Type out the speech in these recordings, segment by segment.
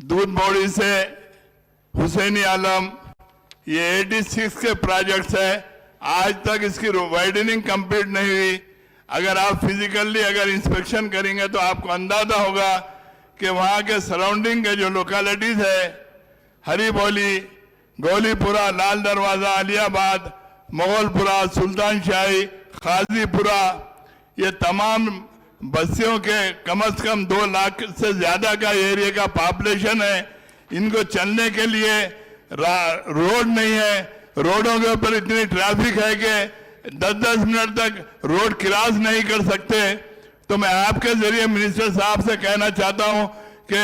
दूध बौड़ी से हुसैनी आलम, ये 86 के प्रोजेक्ट्स है। आज तक इसकी वाइडनिंग कंप्लीट नहीं हुई। अगर आप फिजिकली अगर इंस्पेक्शन करेंगे तो आपको अंदाजा होगा कि वहाँ के सराउंडिंग के जो लोकेलिटीज है, हरी बोली, गोलीपुरा, लाल दरवाजा, अलियाबाद, मुगलपुरा, सुल्तान शाही, खाजीपुरा, ये तमाम बस्तियों के कम से कम 2 लाख से ज्यादा का एरिया का पॉपुलेशन है। इनको चलने के लिए रोड नहीं है। रोडों के ऊपर इतनी ट्रैफिक है कि 10-10 मिनट तक रोड क्रॉस नहीं कर सकते। तो मैं आपके जरिए मिनिस्टर साहब से कहना चाहता हूं कि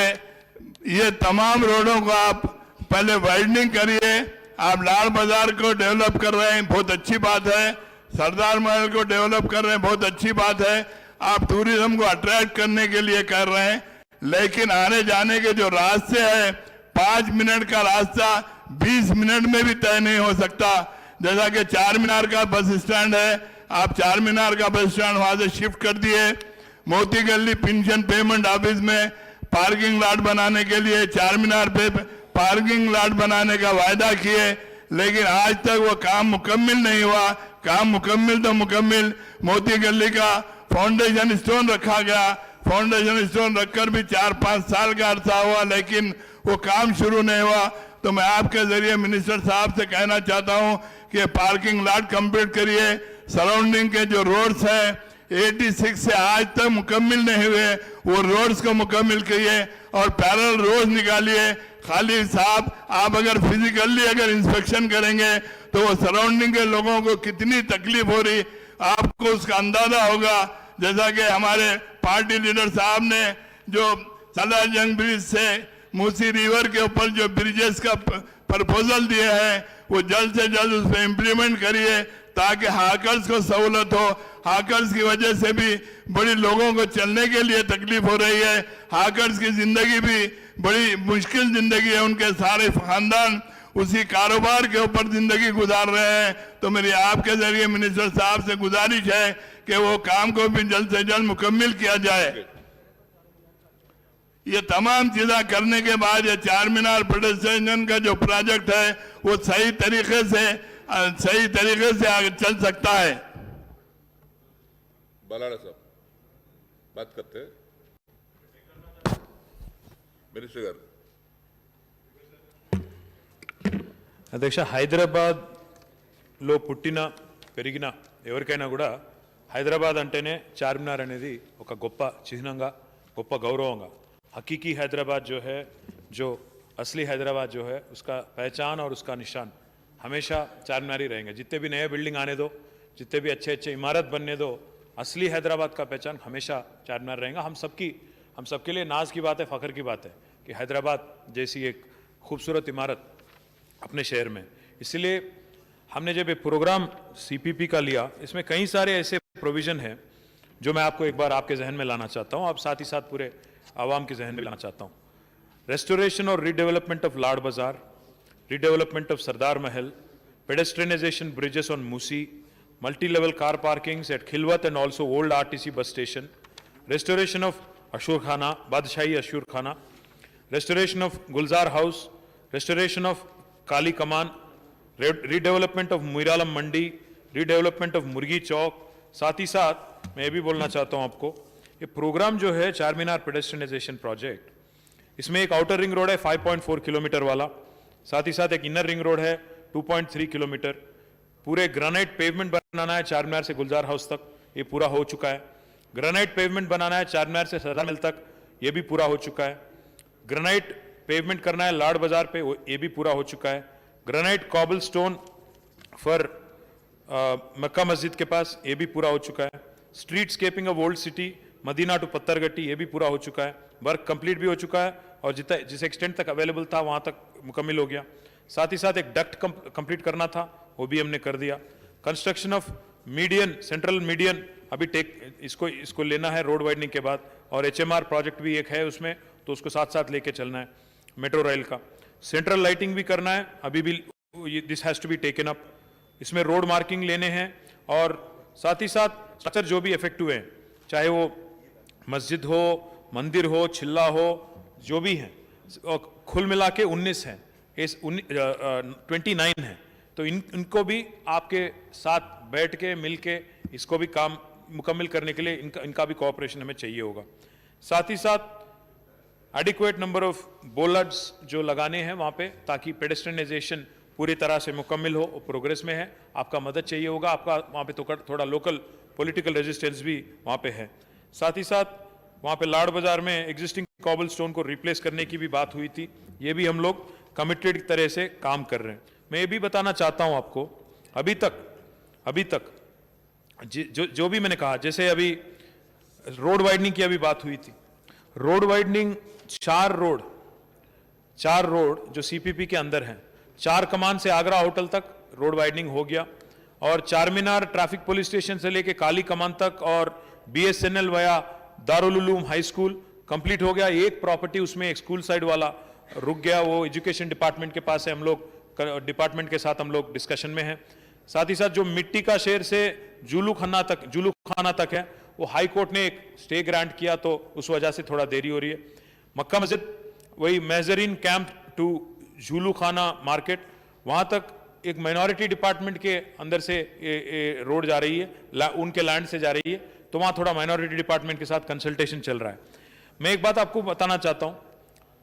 ये तमाम रोडों को आप पहले वाइडनिंग करिए। आप लाल बाजार को डेवलप कर रहे हैं, बहुत अच्छी बात है। सरदार महल को डेवलप कर रहे हैं, बहुत अच्छी बात है। आप टूरिज्म को अट्रैक्ट करने के लिए कर रहे हैं, लेकिन आने जाने के जो रास्ते हैं, 5 मिनट का रास्ता 20 मिनट में भी तय नहीं हो सकता। जैसा कि चार मीनार का बस स्टैंड है, आप चार मीनार का बस स्टैंड वहां से शिफ्ट कर दिए। मोती गली पेंशन पेमेंट ऑफिस में पार्किंग लॉट बनाने के लिए चार मीनार पे पार्किंग लॉट बनाने का वायदा किए, लेकिन आज तक वो काम मुकम्मिल नहीं हुआ। काम मुकम्मिल तो मुकम्मिल, मोती गली का फाउंडेशन स्टोन रखा गया। फाउंडेशन स्टोन रखकर भी 4-5 साल का अरसा हुआ, लेकिन वो काम शुरू नहीं हुआ। तो मैं आपके जरिए मिनिस्टर साहब से कहना चाहता हूं कि पार्किंग लॉट कंप्लीट करिए। सराउंडिंग के जो रोड्स हैं 86 से आज तक मुकम्मिल नहीं हुए, वो रोड्स को मुकम्मिल करिए और पैरेलल रोड निकालिए। खाली साहब, आप अगर फिजिकली अगर इंस्पेक्शन करेंगे तो वो सराउंडिंग के लोगों को कितनी तकलीफ हो रही आपको उसका अंदाजा होगा। जैसा कि हमारे पार्टी लीडर साहब ने जो सलाह जंग ब्रिज से मूसी रिवर के ऊपर जो ब्रिजेस का प्रपोजल दिए हैं, वो जल्द से जल्द उस पर इम्प्लीमेंट करिए ताकि हाकर्स को सहूलत हो। हाकर्स की वजह से भी बड़ी लोगों को चलने के लिए तकलीफ हो रही है। हाकर्स की जिंदगी भी बड़ी मुश्किल जिंदगी है, उनके सारे खानदान उसी कारोबार के ऊपर जिंदगी गुजार रहे हैं। तो मेरी आपके जरिए मिनिस्टर साहब से गुजारिश है कि वो काम को भी जल्द से जल्द मुकम्मिल किया जाए। ये तमाम चीजें करने के बाद ये चार मीनार पेडेस्ट्रियन का जो प्रोजेक्ट है वो सही तरीके से आगे चल सकता है। बालाड़ा साहब बात करते हैं। मिनिस्टर गाరు అధ్యక్ష, హైదరాబాద్లో పుట్టిన పెరిగిన ఎవరికైనా కూడా హైదరాబాద్ అంటేనే చార్మినార్ అనేది ఒక గొప్ప చిహ్నంగా, గొప్ప గౌరవంగా, हकीकी हैदराबाद जो है, जो असली हैदराबाद जो है, उसका पहचान और उसका निशान हमेशा चारमीनार ही रहेंगे। जितने भी नए बिल्डिंग आने दो, जितने भी अच्छे अच्छे इमारत बनने दो, असली हैदराबाद का पहचान हमेशा चारमीनार रहेगा। हम सबके लिए नाज की बात है, फ़ख्र की बात है कि हैदराबाद जैसी एक खूबसूरत इमारत अपने शहर में। इसलिए हमने जब ये प्रोग्राम CPP का लिया, इसमें कई सारे ऐसे प्रोविज़न हैं जो मैं आपको एक बार आपके जहन में लाना चाहता हूँ, आप साथ ही साथ पूरे आवाम के जहन में लाना चाहता हूँ। रेस्टोरेशन और रीडेवलपमेंट ऑफ लाड बाजार, redevelopment of Sardar Mahal, pedestrianisation bridges on Musi, multi level car parkings at Khilwat and also old RTC bus station, restoration of Ashur Khana, Badshai Ashur Khana, restoration of Gulzar House, restoration of Kali Kaman, redevelopment of Muiralam Mandi, redevelopment of Murgi Chowk। साथ ही साथ मैं ये भी बोलना चाहता हूँ आपको, ये प्रोग्राम जो है चार मीनार पेडेस्ट्रियनाइजेशन प्रोजेक्ट, इसमें एक आउटर रिंग रोड है 5.4 किलोमीटर वाला, साथ ही साथ एक इनर रिंग रोड है 2.3 किलोमीटर। पूरे ग्रेनाइट पेवमेंट बनाना है चार मीनार से गुलजार हाउस तक, ये पूरा हो चुका है। ग्रेनाइट पेवमेंट बनाना है चार मीनार से सरदार महल तक, ये भी पूरा हो चुका है। ग्रेनाइट पेवमेंट करना है लाड बाजार पे, ये भी पूरा हो चुका है। Granite cobble stone for Mecca Masjid के पास, ये भी पूरा हो चुका है। Streetscaping of old city Madina to Patthargatti, ये भी पूरा हो चुका है। वर्क कंप्लीट भी हो चुका है और जिस एक्सटेंट तक अवेलेबल था वहाँ तक मुकम्मल हो गया। साथ ही साथ एक डक्ट कंप्लीट करना था, वो भी हमने कर दिया। Construction of median, central median अभी इसको लेना है रोड वाइडनिंग के बाद, और HMR प्रोजेक्ट भी एक है उसमें, तो उसको साथ साथ लेके चलना है। मेट्रो रेल का सेंट्रल लाइटिंग भी करना है, अभी भी this has to be taken up. इसमें रोड मार्किंग लेने हैं और साथ ही साथ स्ट्रक्चर जो भी इफेक्ट हुए हैं, चाहे वो मस्जिद हो, मंदिर हो, चिल्ला हो, जो भी हैं, कुल मिला के 19 हैं, 29 हैं। तो इनको भी आपके साथ बैठ के मिल के इसको भी काम मुकम्मल करने के लिए इनका भी कोऑपरेशन हमें चाहिए होगा। साथ ही साथ एडिक्वेट नंबर ऑफ बोलर्स जो लगाने हैं वहाँ पे, ताकि पेडेस्ट्रियनाइजेशन पूरी तरह से मुकम्मल हो, प्रोग्रेस में है। आपका मदद चाहिए होगा, आपका वहाँ पे तो थोड़ा लोकल पॉलिटिकल रेजिस्टेंस भी वहाँ पे है। साथ ही साथ वहाँ पे लाड़ बाजार में एग्जिस्टिंग कॉबल स्टोन को रिप्लेस करने की भी बात हुई थी, ये भी हम लोग कमिटेड तरह से काम कर रहे हैं। मैं ये भी बताना चाहता हूँ आपको, अभी तक जो भी मैंने कहा, जैसे अभी रोड वाइडनिंग की अभी बात हुई थी, रोड वाइडनिंग चार रोड जो सीपीपी के अंदर हैं, 4 कमान से आगरा होटल तक रोड वाइडनिंग हो गया, और चारमीनार ट्रैफिक पुलिस स्टेशन से लेके काली कमान तक और बीएसएनएल वया Darul Uloom high school complete हो गया। एक प्रॉपर्टी उसमें एक स्कूल साइड वाला रुक गया, वो एजुकेशन डिपार्टमेंट के पास है, हम लोग डिपार्टमेंट के साथ हम लोग डिस्कशन में हैं। साथ ही साथ जो मिट्टी का शहर से जुलू खाना तक है, वो हाई कोर्ट ने एक स्टे ग्रांट किया, तो उस वजह से थोड़ा देरी हो रही है। मक्का मस्जिद वही मेजरीन कैंप टू झूलू खाना मार्केट, वहां तक एक माइनॉरिटी डिपार्टमेंट के अंदर से रोड जा रही है, उनके लैंड से जा रही है, तो वहां थोड़ा माइनॉरिटी डिपार्टमेंट के साथ कंसल्टेशन चल रहा है। मैं एक बात आपको बताना चाहता हूं,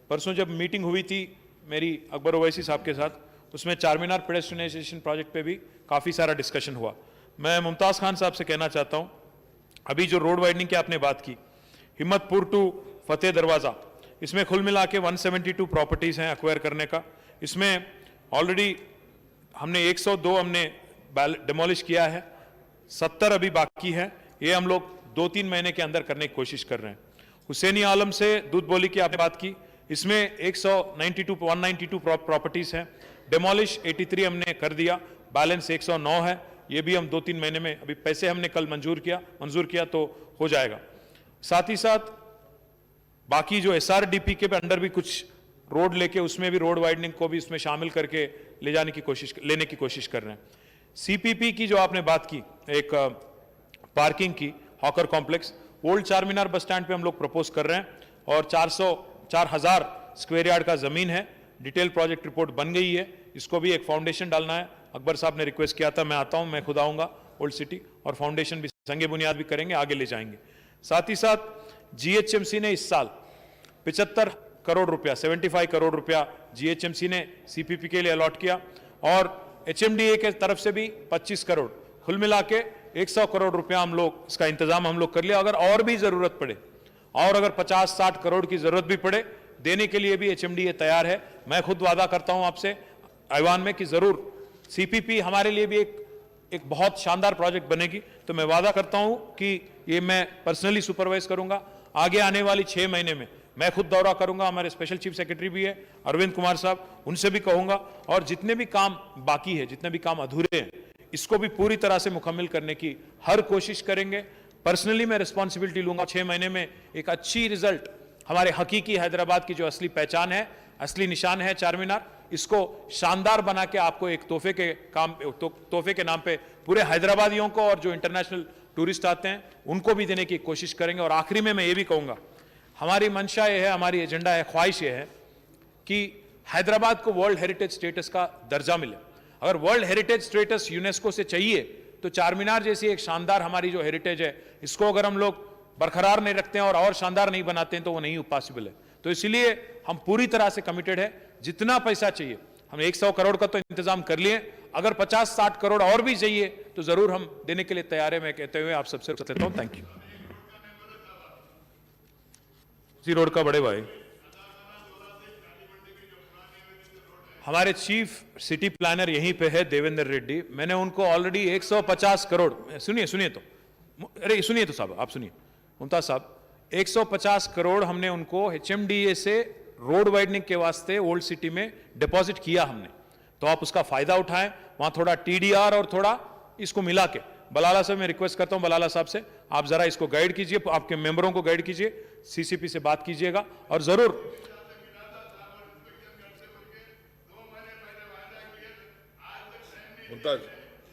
परसों जब मीटिंग हुई थी मेरी अकबर ओवैसी साहब के साथ, उसमें चारमीनार पेडेस्ट्रियनाइजेशन प्रोजेक्ट पे भी काफी सारा डिस्कशन हुआ। मैं मुमताज खान साहब से कहना चाहता हूं, अभी जो रोड वाइडनिंग की आपने बात की, हिम्मतपुर टू फतेह दरवाजा, इसमें कुल मिला के 172 प्रॉपर्टीज हैं एक्वायर करने का। इसमें ऑलरेडी हमने 102 हमने डिमोलिश किया है, 70 अभी बाकी है। ये हम लोग 2-3 महीने के अंदर करने की कोशिश कर रहे हैं। हुसैनी आलम से दूध बोली की आपने बात की, इसमें 192 प्रॉपर्टीज हैं, डिमोलिश 83 हमने कर दिया, बैलेंस 109 है। ये भी हम 2-3 महीने में, अभी पैसे हमने कल मंजूर किया तो हो जाएगा। साथ ही साथ बाकी जो एसआरडीपी के अंडर भी कुछ रोड लेके, उसमें भी रोड वाइडनिंग को भी उसमें शामिल करके लेने की कोशिश कर रहे हैं। सीपीपी की जो आपने बात की, एक पार्किंग की, hawker complex, old Charminar bus stand पे हम लोग प्रपोज कर रहे हैं, और 4,000 स्क्वायर यार्ड का जमीन है, डिटेल प्रोजेक्ट रिपोर्ट बन गई है, इसको भी एक फाउंडेशन डालना है। अकबर साहब ने रिक्वेस्ट किया था, मैं आता हूं, मैं खुद आऊंगा ओल्ड सिटी, और फाउंडेशन भी संगे बुनियाद भी करेंगे, आगे ले जाएंगे। साथ ही साथ जीएचएमसी ने इस साल 75 करोड़ रुपया, 75 करोड़ रुपया जीएचएमसी ने सीपीपी के लिए अलॉट किया, और एचएमडीए के तरफ से भी 25 करोड़, कुल मिला के 100 करोड़ रुपया हम लोग इसका इंतजाम हम लोग कर लिया। अगर और भी जरूरत पड़े, और अगर 50-60 करोड़ की जरूरत भी पड़े, देने के लिए भी एचएमडीए तैयार है। मैं खुद वादा करता हूं आपसे ऐवान में कि जरूर सीपीपी हमारे लिए भी एक बहुत शानदार प्रोजेक्ट बनेगी। तो मैं वादा करता हूं कि ये मैं पर्सनली सुपरवाइज करूंगा। आगे आने वाली 6 महीने में मैं खुद दौरा करूंगा, हमारे स्पेशल चीफ सेक्रेटरी भी है अरविंद कुमार साहब, उनसे भी कहूंगा, और जितने भी काम बाकी है, जितने भी काम अधूरे हैं, इसको भी पूरी तरह से मुकम्मल करने की हर कोशिश करेंगे। पर्सनली मैं रिस्पॉन्सिबिलिटी लूंगा। 6 महीने में एक अच्छी रिजल्ट, हमारे हकीकी हैदराबाद की जो असली पहचान है, असली निशान है चारमीनार, इसको शानदार बना के आपको एक तोहफे के नाम पे पूरे हैदराबादियों को, और जो इंटरनेशनल टूरिस्ट आते हैं उनको भी देने की कोशिश करेंगे। और आखिरी में मैं ये भी कहूंगा, हमारी मंशा ये है, हमारी एजेंडा है, ख्वाहिश ये है कि हैदराबाद को वर्ल्ड हेरिटेज स्टेटस का दर्जा मिले। अगर वर्ल्ड हेरिटेज स्टेटस यूनेस्को से चाहिए, तो चारमीनार जैसी एक शानदार हमारी जो हेरिटेज है, इसको अगर हम लोग बरकरार नहीं रखते हैं और शानदार नहीं बनाते हैं, तो वो नहीं पॉसिबल है। तो इसलिए हम पूरी तरह से कमिटेड है। जितना पैसा चाहिए, हम 100 करोड़ का तो इंतजाम कर लिए, अगर 50-60 करोड़ और भी चाहिए तो जरूर हम देने के लिए तैयार है। मैं कहते हुए आप सबसे लेता हूं, थैंक यू। जी रोड का बड़े भाई, हमारे चीफ सिटी प्लानर यहीं पे है, देवेंद्र रेड्डी। मैंने उनको ऑलरेडी 150 करोड़, सुनिए तो, अरे सुनिए तो साहब, आप सुनिए मुमताज साहब, 150 करोड़ हमने उनको एचएमडीए से रोड वाइडनिंग के वास्ते ओल्ड सिटी में डिपॉजिट किया हमने। तो आप उसका फायदा उठाएं, वहां थोड़ा टीडीआर और थोड़ा इसको मिला के। बलाला साहब, मैं रिक्वेस्ट करता हूं बलाला साहब से, आप जरा इसको गाइड कीजिए, आपके मेंबरों को गाइड कीजिए, सीसीपी से बात कीजिएगा, और जरूर मुमताज,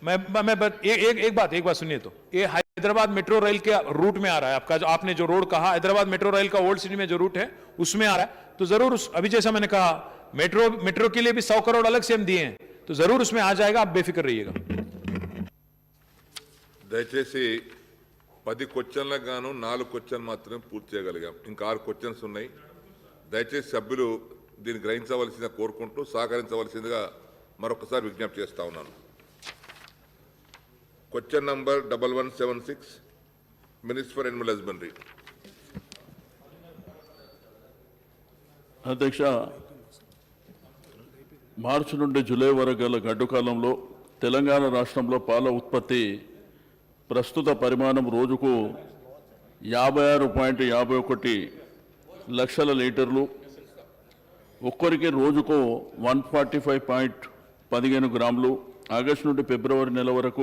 मैं एक बात सुनिए तो, ये हैदराबाद मेट्रो रेल के रूट में आ रहा है, आपका जो आपने जो रोड कहा हैदराबाद मेट्रो रेल का ओल्ड सिटी में जो रूट है उसमें आ रहा है, तो जरूर अभी जैसा मैंने कहा मेट्रो के लिए भी 100 करोड़ अलग से हम दिए हैं, तो जरूर उसमें आ जाएगा, आप बेफिक्र रहिएगा। దయచేసి 10 క్వశ్చన్లకు గాను 4 క్వశ్చన్ మాత్రమే పూర్తి చేయగలిగాం. ఇంకా 6 క్వశ్చన్స్ ఉన్నాయి. దయచేసి సభ్యులు దీన్ని గ్రహించవలసిందిగా కోరుకుంటూ సహకరించవలసిందిగా మరొకసారి విజ్ఞప్తి చేస్తా ఉన్నాను. Question number 1176 minister for Animal husbandry. అధ్యక్ష, మార్చి నుండి జూలై వరకు గల గడ్డు కాలంలో తెలంగాణ రాష్ట్రంలో పాల ఉత్పత్తి ప్రస్తుత పరిమాణం రోజుకు 56.51 లక్షల లీటర్లు, ఒక్కరికి రోజుకు 145.15 గ్రాములు. ఆగస్టు నుండి ఫిబ్రవరి నెల వరకు